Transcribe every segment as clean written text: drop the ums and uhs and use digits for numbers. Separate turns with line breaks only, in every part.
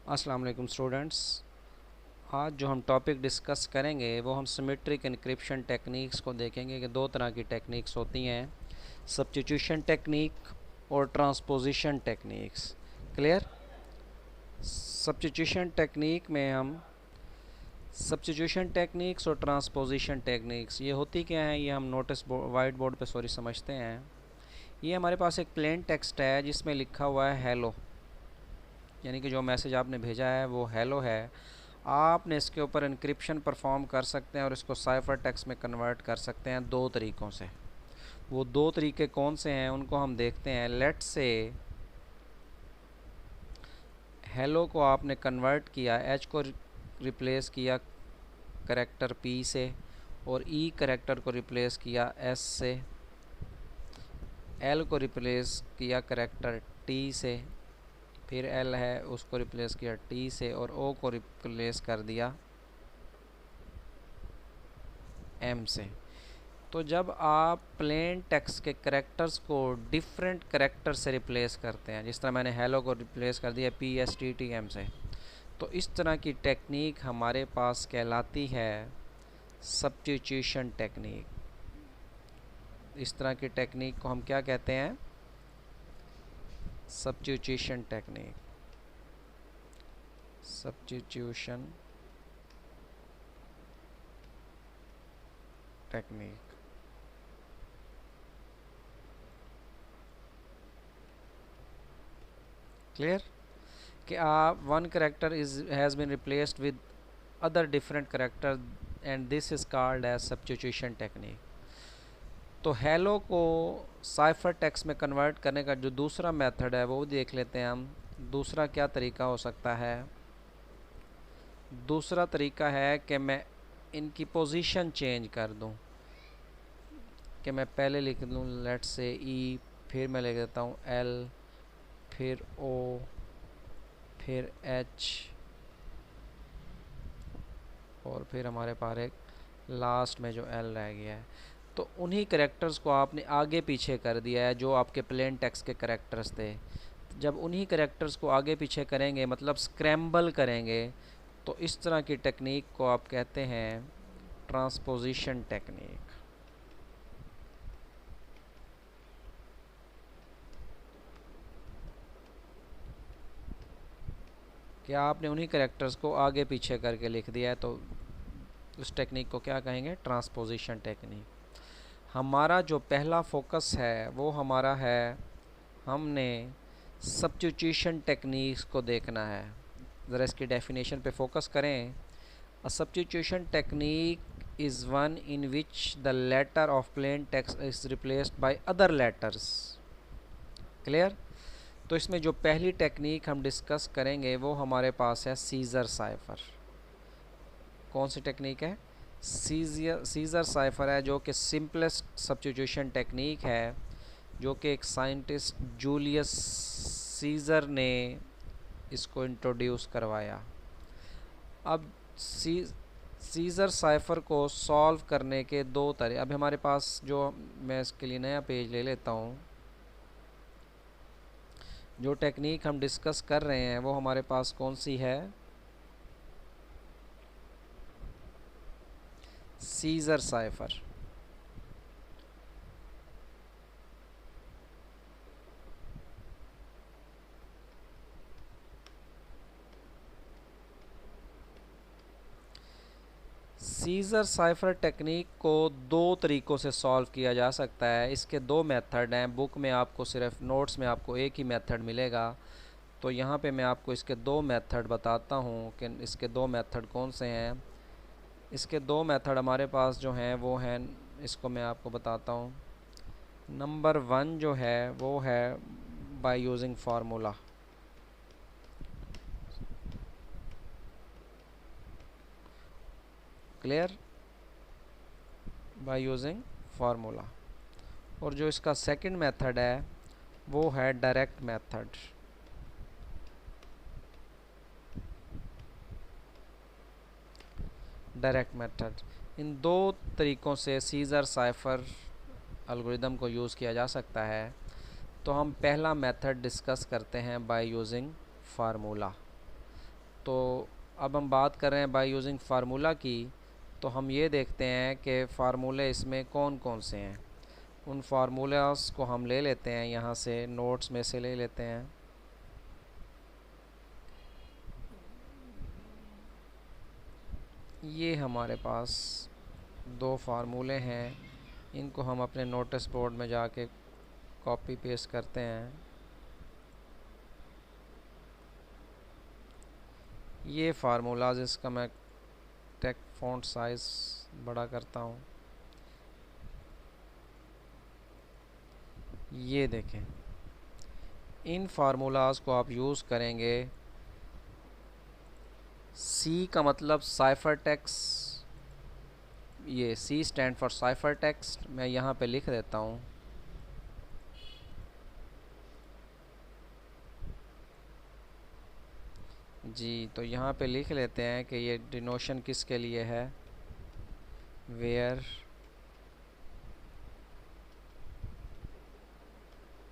अस्सलाम वालेकुम स्टूडेंट्स। आज जो हम टॉपिक डिस्कस करेंगे वो हम सिमेट्रिक एन्क्रिप्शन टेक्निक्स को देखेंगे कि दो तरह की टेक्निक्स होती हैं, सब्स्टिट्यूशन टेक्निक और transposition techniques. Clear? Substitution technique में हम सब्स्टिट्यूशन टेक्निक्स और ट्रांसपोजिशन टेक्निक्स ये होती क्या हैं, ये हम नोटिस बोर्ड वाइट बोर्ड पे समझते हैं। ये हमारे पास एक प्लेन टेक्स्ट है जिसमें लिखा हुआ है हेलो, यानी कि जो मैसेज आपने भेजा है वो हेलो है। आपने इसके ऊपर इनक्रिप्शन परफॉर्म कर सकते हैं और इसको साइफर टेक्स्ट में कन्वर्ट कर सकते हैं दो तरीक़ों से। वो दो तरीके कौन से हैं उनको हम देखते हैं। लेट्स से हेलो को आपने कन्वर्ट किया, एच को रिप्लेस किया करेक्टर पी से और ई करेक्टर को रिप्लेस किया एस से, एल को रिप्लेस किया करेक्टर टी से, फिर एल है उसको रिप्लेस किया टी से और ओ को रिप्लेस कर दिया एम से। तो जब आप प्लेन टेक्स्ट के करेक्टर्स को डिफरेंट करेक्टर से रिप्लेस करते हैं, जिस तरह मैंने हेलो को रिप्लेस कर दिया P S T T M से, तो इस तरह की टेक्निक हमारे पास कहलाती है सब्स्टिट्यूशन टेक्निक। इस तरह की टेक्निक को हम क्या कहते हैं? Substitution technique. Substitution technique. Clear? कि आप one character has been replaced with other different character and this is called as substitution technique. तो हेलो को साइफर टेक्स्ट में कन्वर्ट करने का जो दूसरा मेथड है वो देख लेते हैं हम। दूसरा क्या तरीका हो सकता है? दूसरा तरीका है कि मैं इनकी पोजीशन चेंज कर दूं, कि मैं पहले लिख दूं लेट्स से ई, फिर मैं लिख देता हूं एल, फिर ओ, फिर एच और फिर हमारे पास एक लास्ट में जो एल रह गया है। तो उन्हीं करेक्टर्स को आपने आगे पीछे कर दिया है जो आपके प्लेन टेक्स्ट के करेक्टर्स थे। जब उन्हीं करेक्टर्स को आगे पीछे करेंगे मतलब स्क्रैम्बल करेंगे, तो इस तरह की टेक्निक को आप कहते हैं ट्रांसपोजिशन टेक्निक। क्या आपने उन्हीं करेक्टर्स को आगे पीछे करके लिख दिया है, तो उस टेक्निक को क्या कहेंगे? Transposition technique. हमारा जो पहला फोकस है वो हमारा है, हमने सब्स्टिट्यूशन टेक्निक्स को देखना है। ज़रा इसकी डेफिनेशन पे फोकस करें। A substitution technique is one in which the letter of plain text is replaced by other letters. Clear? तो इसमें जो पहली टेक्निक हम डिस्कस करेंगे वो हमारे पास है सीजर साइफर। कौन सी टेक्निक है? सीजर साइफर है, जो कि सिंपलेस्ट सब्स्टिट्यूशन टेक्निक है, जो कि एक साइंटिस्ट जूलियस सीजर ने इसको इंट्रोड्यूस करवाया। अब सीजर साइफर को सॉल्व करने के दो तरीके अभी हमारे पास, जो मैं इसके लिए नया पेज ले लेता हूँ। जो टेक्निक हम डिस्कस कर रहे हैं वो हमारे पास कौन सी है? Scissor cipher. Scissor cipher technique को दो तरीक़ों से सॉल्व किया जा सकता है। इसके दो मेथड हैं। बुक में आपको सिर्फ नोट्स में आपको एक ही मेथड मिलेगा, तो यहाँ पे मैं आपको इसके दो मेथड बताता हूँ कि इसके दो मेथड कौन से हैं। इसके दो मेथड हमारे पास जो हैं वो हैं, इसको मैं आपको बताता हूँ। नंबर वन जो है वो है by using formula. Clear? By using formula. और जो इसका सेकंड मेथड है वो है डायरेक्ट मेथड। Direct method. इन दो तरीक़ों से सीजर साइफर एल्गोरिदम को यूज़ किया जा सकता है। तो हम पहला मेथड डिस्कस करते हैं बाय यूजिंग फार्मूला। तो अब हम बात कर रहे हैं बाय यूजिंग फार्मूला की, तो हम ये देखते हैं कि फार्मूले इसमें कौन कौन से हैं। उन फार्मूलास को हम ले लेते हैं, यहाँ से नोट्स में से ले लेते हैं। ये हमारे पास दो फार्मूले हैं, इनको हम अपने नोटिस बोर्ड में जाके कॉपी पेस्ट करते हैं। ये फार्मूलाज, इसका मैं टेक्स्ट फ़ॉन्ट साइज़ बड़ा करता हूँ। ये देखें, इन फार्मूलाज को आप यूज़ करेंगे। सी का मतलब साइफर टेक्स्ट, ये सी स्टैंड फॉर साइफर टेक्स्ट। मैं यहाँ पे लिख देता हूँ। जी, तो यहाँ पे लिख लेते हैं कि ये डिनोशन किसके लिए है, where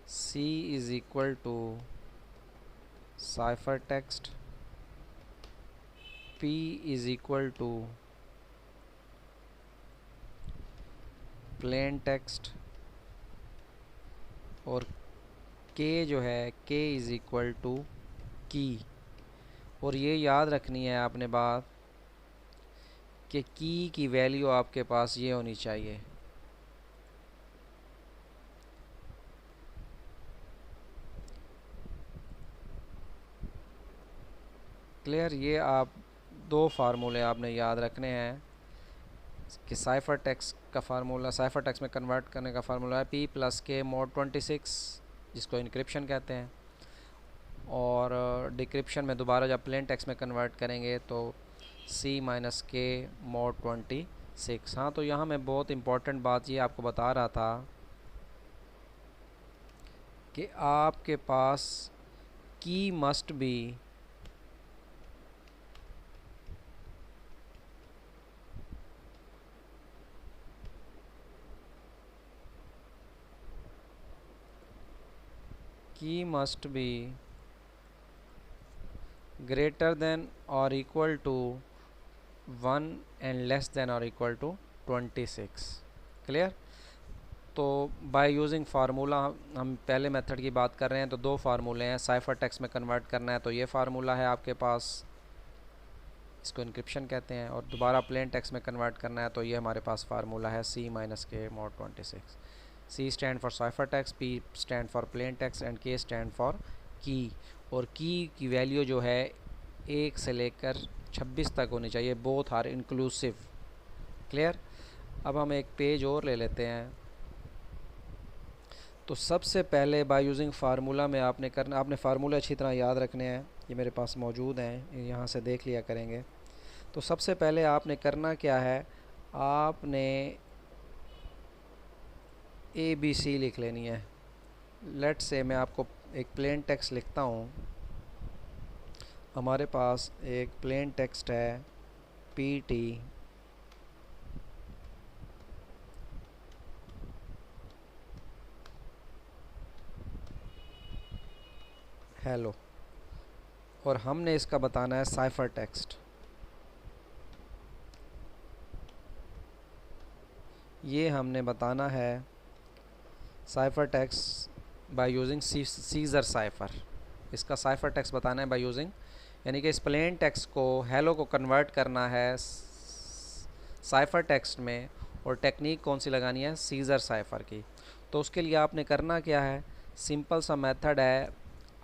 C is equal to cipher text, P is equal to plain text, और K जो है K इज़ इक्वल टू की। और ये याद रखनी है आपने बात कि की वैल्यू आपके पास ये होनी चाहिए। क्लियर? ये आप दो फार्मूले आपने याद रखने हैं कि साइफर टेक्स्ट का फार्मूला, साइफर टेक्स्ट में कन्वर्ट करने का फार्मूला है P प्लस के mod 26, जिसको इनक्रिप्शन कहते हैं। और डिक्रिप्शन में दोबारा जब प्लेन टेक्स्ट में कन्वर्ट करेंगे तो C माइनस के mod 26। हाँ, तो यहाँ मैं बहुत इम्पोर्टेंट बात ये आपको बता रहा था कि आपके पास की must be greater than or equal to 1 and less than or equal to 26। Clear? तो बाय यूजिंग फार्मूला, हम पहले मेथड की बात कर रहे हैं, तो दो फार्मूले हैं। साइफर टेक्स्ट में कन्वर्ट करना है तो ये फार्मूला है आपके पास, इसको इनक्रिप्शन कहते हैं। और दोबारा प्लेन टेक्स्ट में कन्वर्ट करना है तो ये हमारे पास फार्मूला है C माइनस के mod 26। C stand for cipher text, P stand for plain text and K stand for की। और की वैल्यू जो है 1 से लेकर 26 तक होनी चाहिए, बोथ आर इंक्लूसिव। क्लियर? अब हम एक पेज और ले लेते हैं। तो सबसे पहले बाय यूजिंग फार्मूला में आपने फार्मूला अच्छी तरह याद रखने हैं, ये मेरे पास मौजूद हैं, यहाँ से देख लिया करेंगे। तो सबसे पहले आपने करना क्या है, आपने ABC लिख लेनी है। लेट्स से मैं आपको एक प्लेन टेक्स्ट लिखता हूँ। हमारे पास एक प्लेन टेक्स्ट है PT हेलो, और हमने इसका बताना है साइफर टेक्स्ट। ये हमने बताना है cipher text by using scissor cipher. इसका साइफर टेक्स्ट बताना है बाय यूजिंग, यानी कि इस प्लेन टेक्स्ट को, हेलो को कन्वर्ट करना है साइफर टेक्स्ट में। और टेक्निक कौन सी लगानी है, सीजर साइफर की। तो उसके लिए आपने करना क्या है, सिंपल सा मेथड है।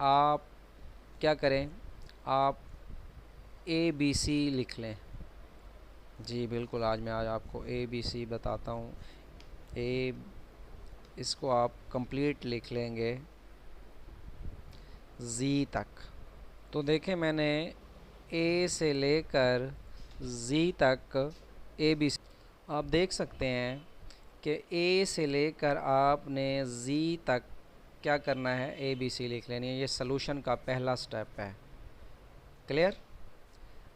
आप क्या करें, आप ABC लिख लें। जी बिल्कुल, आज आपको ABC बताता हूँ। इसको आप कंप्लीट लिख लेंगे Z तक। तो देखें, मैंने A से लेकर Z तक ABC, आप देख सकते हैं कि A से लेकर आपने Z तक क्या करना है, ABC लिख लेनी है। ये सलूशन का पहला स्टेप है। क्लियर?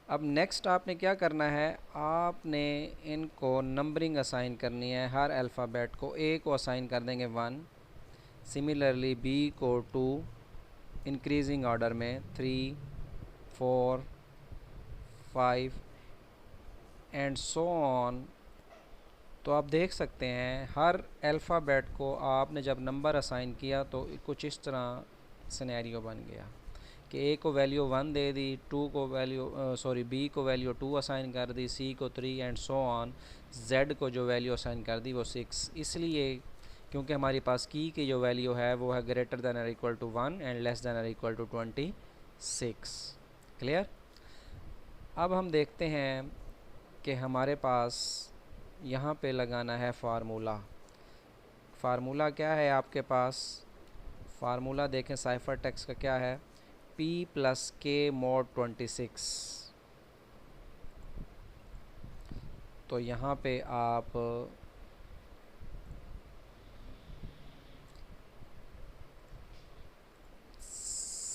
अब नेक्स्ट आपने क्या करना है, आपने इनको नंबरिंग असाइन करनी है। हर अल्फ़ाबेट को A को असाइन कर देंगे 1, सिमिलरली B को 2, इंक्रीजिंग ऑर्डर में 3, 4, 5 एंड सो ऑन। तो आप देख सकते हैं हर अल्फ़ाबेट को आपने जब नंबर असाइन किया तो कुछ इस तरह सिनेरियो बन गया कि ए को वैल्यू 1 दे दी, टू को वैल्यू बी को वैल्यू 2 असाइन कर दी, सी को 3 एंड सो ऑन, जेड को जो वैल्यू असाइन कर दी वो 6। इसलिए क्योंकि हमारी पास की जो वैल्यू है वो है ग्रेटर दैन और equal to 1 and less than और इक्वल टू 26। क्लियर। अब हम देखते हैं कि हमारे पास यहाँ पे लगाना है फार्मूला। फार्मूला क्या है आपके पास? फार्मूला देखें साइफर टेक्स्ट का क्या है, P प्लस के mod 26। तो यहाँ पे आप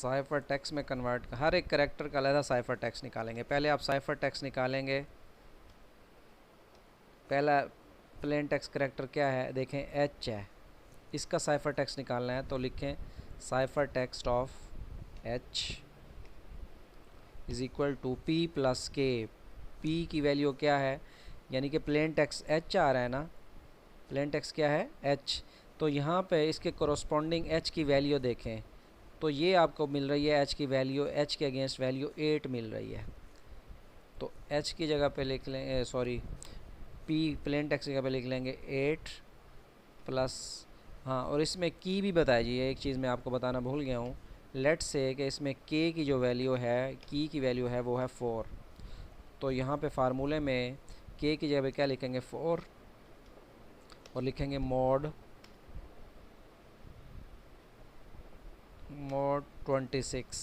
साइफर टेक्स्ट में कन्वर्ट, हर एक करेक्टर का अलग साइफर टेक्स्ट निकालेंगे। पहले आप साइफर टेक्स्ट निकालेंगे। पहला प्लेन टेक्स्ट करेक्टर क्या है, देखें H है, इसका साइफर टेक्स्ट निकालना है। तो लिखें cipher text of H is equal to P plus K. P की वैल्यू क्या है, यानी कि प्लेन टेक्स्ट H आ रहा है ना, प्लेन टेक्स्ट क्या है H। तो यहाँ पे इसके कोरस्पॉन्डिंग H की वैल्यू देखें तो ये आपको मिल रही है H की वैल्यू, H के अगेंस्ट वैल्यू 8 मिल रही है। तो H की जगह पे लिख लें, P प्लेन टेक्स्ट की जगह पे लिख लेंगे 8 प्लस, हाँ और इसमें की भी बताइए, एक चीज़ मैं आपको बताना भूल गया हूँ। लेट्स से कि इसमें के की जो वैल्यू है, की वैल्यू है वो है 4। तो यहाँ पे फार्मूले में के की जगह पे क्या लिखेंगे 4 और लिखेंगे mod 26।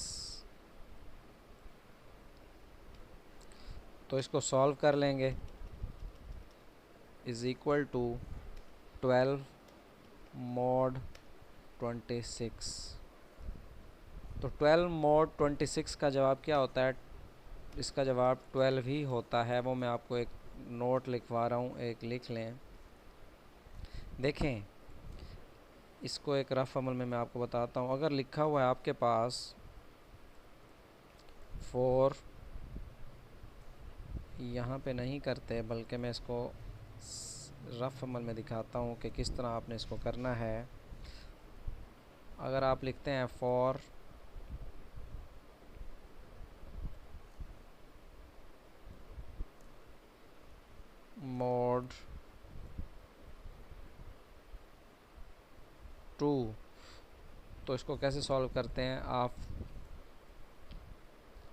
तो इसको सॉल्व कर लेंगे, इज़ इक्वल टू 12 mod 26। तो 12 mod 26 का जवाब क्या होता है? इसका जवाब 12 ही होता है। वो मैं आपको एक नोट लिखवा रहा हूँ, एक लिख लें। देखें इसको एक रफ अमल में मैं आपको बताता हूँ। अगर लिखा हुआ है आपके पास 4, यहाँ पे नहीं करते बल्कि मैं इसको रफ अमल में दिखाता हूँ कि किस तरह आपने इसको करना है। अगर आप लिखते हैं 4 mod 2, तो इसको कैसे सॉल्व करते हैं? आप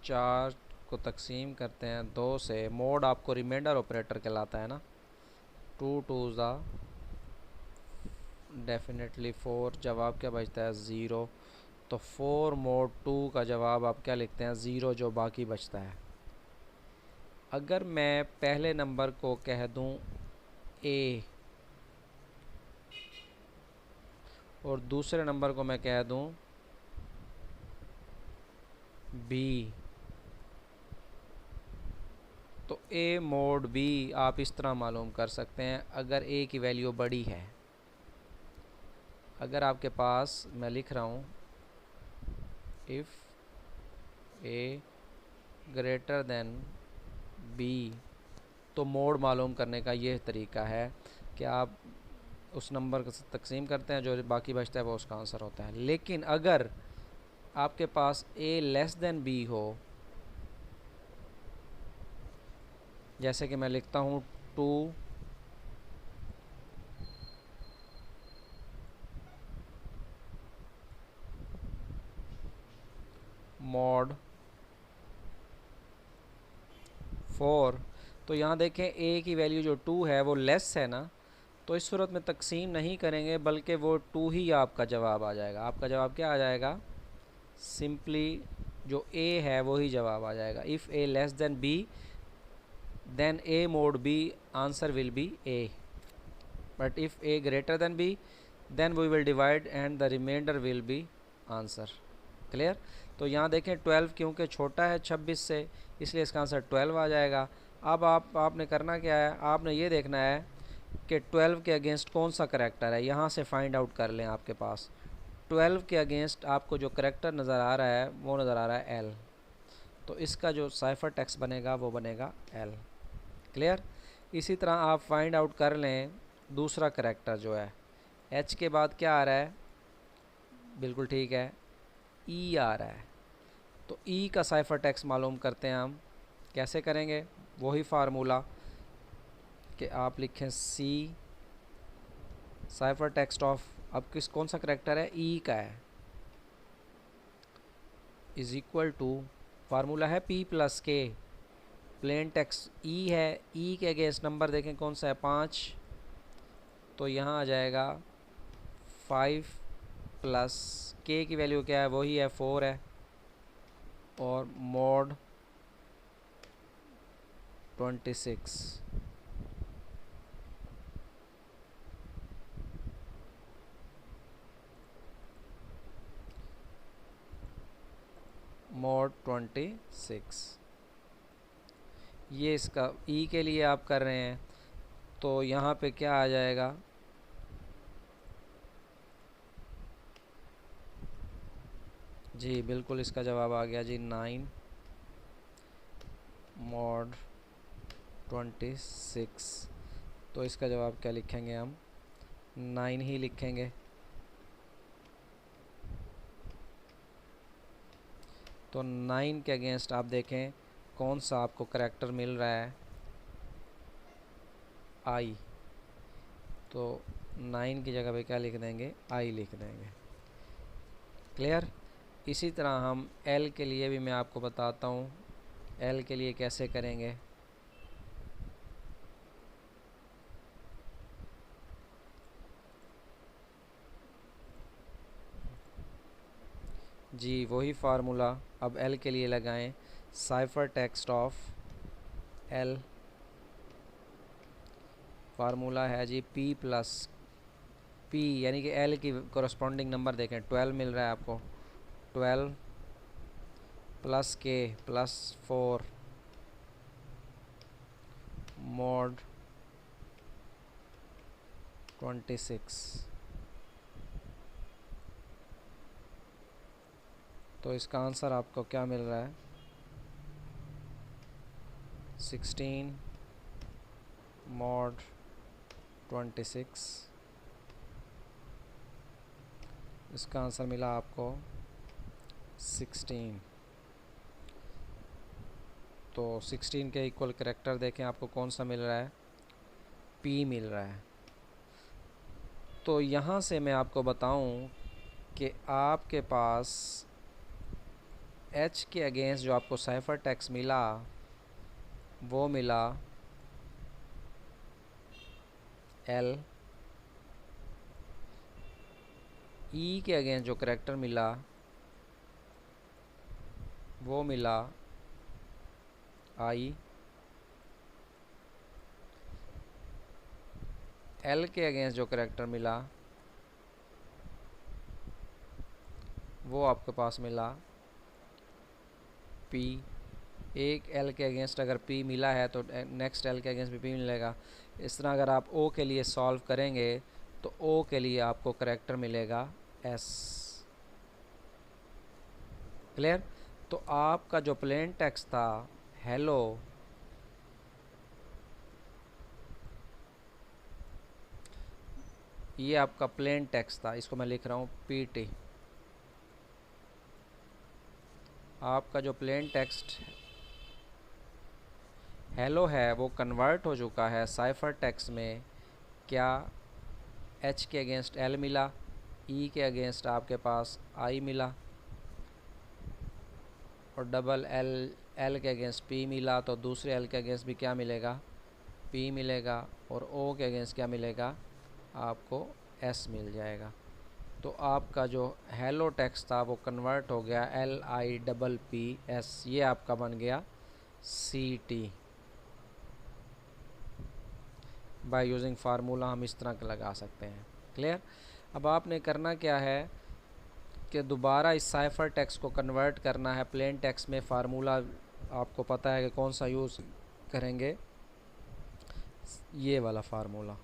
4 को तकसीम करते हैं 2 से, मोड आपको रिमाइंडर ऑपरेटर कहलाता है ना, 2 2 ज़ा डेफिनेटली 4, जवाब क्या बचता है 0। तो 4 mod 2 का जवाब आप क्या लिखते हैं 0, जो बाकी बचता है। अगर मैं पहले नंबर को कह दूं A और दूसरे नंबर को मैं कह दूं B, तो A mod B आप इस तरह मालूम कर सकते हैं अगर A की वैल्यू बड़ी है। अगर आपके पास, मैं लिख रहा हूँ, if A greater than B, तो मोड मालूम करने का ये तरीका है कि आप उस नंबर को तकसीम करते हैं, जो बाकी बचता है वो उसका आंसर होता है। लेकिन अगर आपके पास A लेस देन B हो, जैसे कि मैं लिखता हूँ 2 mod 4, तो यहाँ देखें A की वैल्यू जो 2 है वो लेस है ना, तो इस सूरत में तकसीम नहीं करेंगे बल्कि वो 2 ही आपका जवाब आ जाएगा। आपका जवाब क्या आ जाएगा? सिंपली जो A है वो ही जवाब आ जाएगा। If A less than B then A mod B answer will be A, but if A greater than B then we will divide and the remainder will be answer। Clear. तो यहाँ देखें 12 क्योंकि छोटा है 26 से, इसलिए इसका आंसर 12 आ जाएगा। अब आपने करना क्या है, आपने ये देखना है कि 12 के अगेंस्ट कौन सा करेक्टर है, यहाँ से फाइंड आउट कर लें। आपके पास 12 के अगेंस्ट आपको जो करेक्टर नज़र आ रहा है वो नज़र आ रहा है L। तो इसका जो साइफर टेक्स्ट बनेगा वो बनेगा L। क्लियर। इसी तरह आप फाइंड आउट कर लें दूसरा करैक्टर जो है H के बाद क्या आ रहा है, बिल्कुल ठीक है, E आ रहा है। तो E का साइफर टेक्स्ट मालूम करते हैं हम। कैसे करेंगे, वही फार्मूला कि आप लिखें C साइफर टेक्स्ट ऑफ, अब कौन सा करैक्टर है, E का है, इज इक्वल टू, फार्मूला है P plus K, plain text E है, E के अगेंस्ट नंबर देखें कौन सा है, 5, तो यहाँ आ जाएगा 5 प्लस K की वैल्यू क्या है, वही है 4 है, और मॉड 26, मॉड 26, ये इसका E के लिए आप कर रहे हैं। तो यहाँ पे क्या आ जाएगा, जी बिल्कुल इसका जवाब आ गया जी 9 मॉड 26। तो इसका जवाब क्या लिखेंगे हम, 9 ही लिखेंगे। तो 9 के अगेंस्ट आप देखें कौन सा आपको करैक्टर मिल रहा है, I। तो 9 की जगह पे क्या लिख देंगे, I लिख देंगे। क्लियर। इसी तरह हम L के लिए भी मैं आपको बताता हूँ, L के लिए कैसे करेंगे। जी वही फार्मूला अब L के लिए लगाएं, cipher text of L, formula है जी P प्लस P, यानी कि L की कोरस्पॉन्डिंग नंबर देखें 12 मिल रहा है आपको, 12 प्लस K प्लस 4 मॉड 26। तो इसका आंसर आपको क्या मिल रहा है, 16 मॉड 26। इसका आंसर मिला आपको 16। तो 16 के इक्वल करैक्टर देखें आपको कौन सा मिल रहा है, P मिल रहा है। तो यहाँ से मैं आपको बताऊं कि आपके पास H के अगेंस्ट जो आपको साइफर टेक्स्ट मिला वो मिला L, E के अगेंस्ट जो करैक्टर मिला वो मिला I, L के अगेंस्ट जो करैक्टर मिला वो आपके पास मिला P। एक L के अगेंस्ट अगर P मिला है तो नेक्स्ट L के अगेंस्ट भी P मिलेगा। इस तरह अगर आप O के लिए सॉल्व करेंगे तो O के लिए आपको करैक्टर मिलेगा S। क्लियर। तो आपका जो प्लेन टेक्स्ट था हेलो, ये आपका प्लेन टेक्स्ट था, इसको मैं लिख रहा हूँ PT। आपका जो प्लेन टेक्स्ट हेलो है वो कन्वर्ट हो चुका है साइफर टेक्स्ट में। क्या H के अगेंस्ट L मिला, E के अगेंस्ट आपके पास I मिला, और डबल L के अगेंस्ट P मिला, तो दूसरे L के अगेंस्ट भी क्या मिलेगा, P मिलेगा, और O के अगेंस्ट क्या मिलेगा, आपको S मिल जाएगा। तो आपका जो हेलो टेक्स्ट था वो कन्वर्ट हो गया LIPPS, ये आपका बन गया CT। बाय यूजिंग फार्मूला हम इस तरह का लगा सकते हैं। क्लियर। अब आपने करना क्या है कि दोबारा इस साइफर टेक्स्ट को कन्वर्ट करना है प्लेन टेक्स्ट में। फार्मूला आपको पता है कि कौन सा यूज़ करेंगे, ये वाला फार्मूला।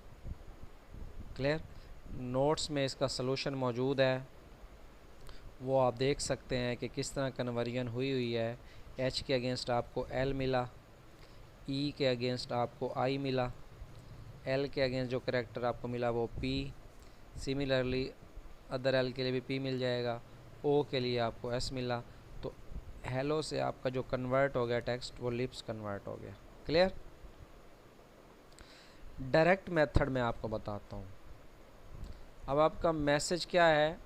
क्लियर। नोट्स में इसका सलूशन मौजूद है, वो आप देख सकते हैं कि किस तरह कन्वर्जन हुई है एच के अगेंस्ट आपको एल मिला, ई के अगेंस्ट आपको आई मिला, एल के अगेंस्ट जो करैक्टर आपको मिला वो पी, सिमिलरली अदर एल के लिए भी पी मिल जाएगा, ओ के लिए आपको एस मिला। तो हेलो से आपका जो कन्वर्ट हो गया टेक्स्ट वो लिप्स कन्वर्ट हो गया। क्लियर? डायरेक्ट मेथड में आपको बताता हूँ। अब आपका मैसेज क्या है,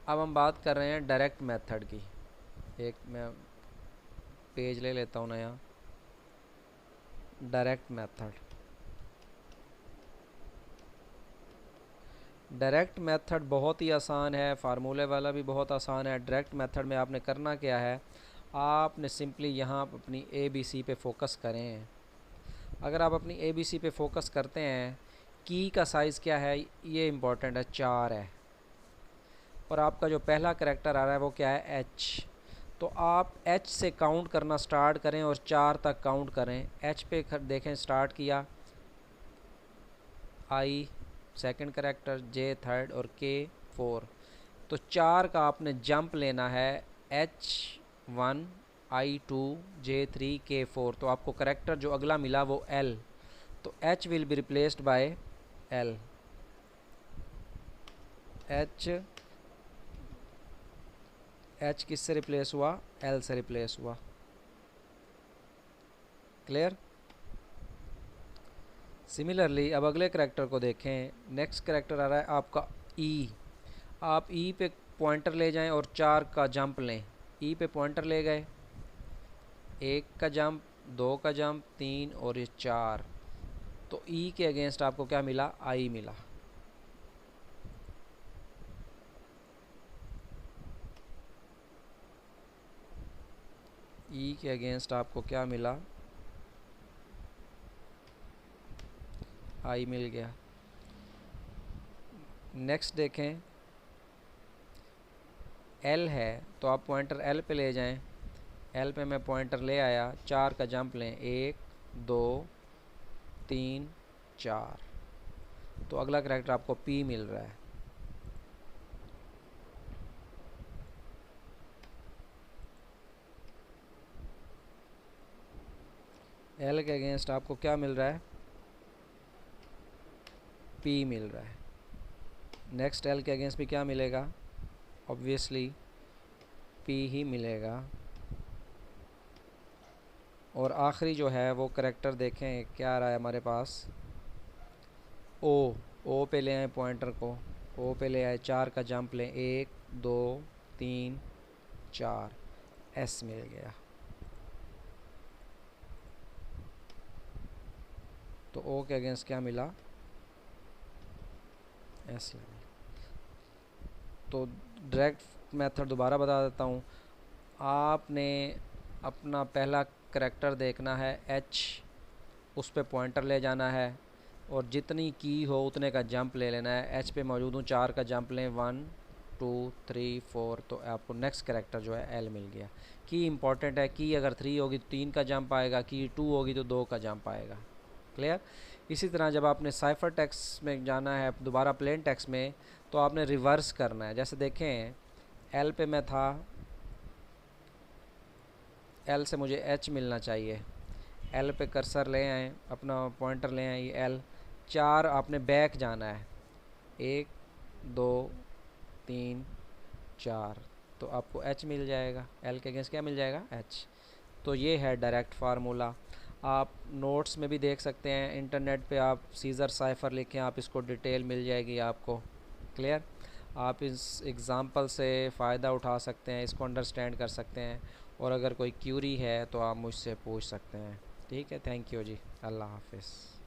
अब हम बात कर रहे हैं डायरेक्ट मेथड की। एक मैं पेज ले लेता हूँ नया, डायरेक्ट मेथड। डायरेक्ट मेथड बहुत ही आसान है, फार्मूले वाला भी बहुत आसान है। डायरेक्ट मेथड में आपने करना क्या है, आपने सिंपली यहाँ अपनी ABC पे फोकस करें। अगर आप अपनी ABC पे फोकस करते हैं, की का साइज़ क्या है ये इम्पोर्टेंट है, 4 है, और आपका जो पहला करैक्टर आ रहा है वो क्या है, H। तो आप H से काउंट करना स्टार्ट करें और 4 तक काउंट करें। H पे देखें स्टार्ट किया, I second character, J third और K 4। तो 4 का आपने जंप लेना है, H1 I2 J3 K4। तो आपको करैक्टर जो अगला मिला वो L, तो H will be replaced by L। H किससे रिप्लेस हुआ, L से रिप्लेस हुआ। क्लियर? सिमिलरली अब अगले करैक्टर को देखें। नेक्स्ट करैक्टर आ रहा है आपका E। आप E पे पॉइंटर ले जाएं और 4 का जंप लें। E पे पॉइंटर ले गए, 1 का जंप, 2 का जंप, 3 और ये 4। तो E के अगेंस्ट आपको क्या मिला, I मिला। E के अगेंस्ट आपको क्या मिला, I मिल गया। नेक्स्ट देखें, L है तो आप पॉइंटर L पे ले जाएं। L पे मैं पॉइंटर ले आया, 4 का जंप लें, 1 2 3 4। तो अगला करैक्टर आपको P मिल रहा है। L के अगेंस्ट आपको क्या मिल रहा है, P मिल रहा है। नेक्स्ट L के अगेंस्ट भी क्या मिलेगा, ऑब्वियसली P ही मिलेगा। और आखिरी जो है वो करैक्टर देखें क्या आ रहा है हमारे पास, O पे ले आए पॉइंटर को, O पे ले आए, 4 का जंप लें, 1 2 3 4, S मिल गया। तो O के अगेंस्ट क्या मिला, S मिला। तो डायरेक्ट मेथड दोबारा बता देता हूँ। आपने अपना पहला करैक्टर देखना है H, उस पे पॉइंटर ले जाना है और जितनी की हो उतने का जंप ले लेना है। H पे मौजूद हूँ, 4 का जंप लें, 1 2 3 4। तो आपको नेक्स्ट करैक्टर जो है L मिल गया। की इंपॉर्टेंट है, की अगर 3 होगी तो 3 का जंप आएगा, की 2 होगी तो 2 का जंप आएगा। क्लियर? इसी तरह जब आपने साइफर टेक्स्ट में जाना है दोबारा प्लेन टेक्स्ट में, तो आपने रिवर्स करना है। जैसे देखें L पे मैं था, L से मुझे H मिलना चाहिए, L पे कर्सर ले आए, अपना पॉइंटर ले आए, ये L। 4 आपने बैक जाना है, 1 2 3 4। तो आपको H मिल जाएगा, L के अगेंस्ट क्या मिल जाएगा, H। तो ये है डायरेक्ट फार्मूला। आप नोट्स में भी देख सकते हैं, इंटरनेट पे आप सीज़र साइफ़र लिखें, आप इसको डिटेल मिल जाएगी आपको। क्लियर? आप इस एग्ज़ाम्पल से फ़ायदा उठा सकते हैं, इसको अंडरस्टैंड कर सकते हैं, और अगर कोई क्यूरी है तो आप मुझसे पूछ सकते हैं। ठीक है, थैंक यू जी, अल्लाह हाफिज़।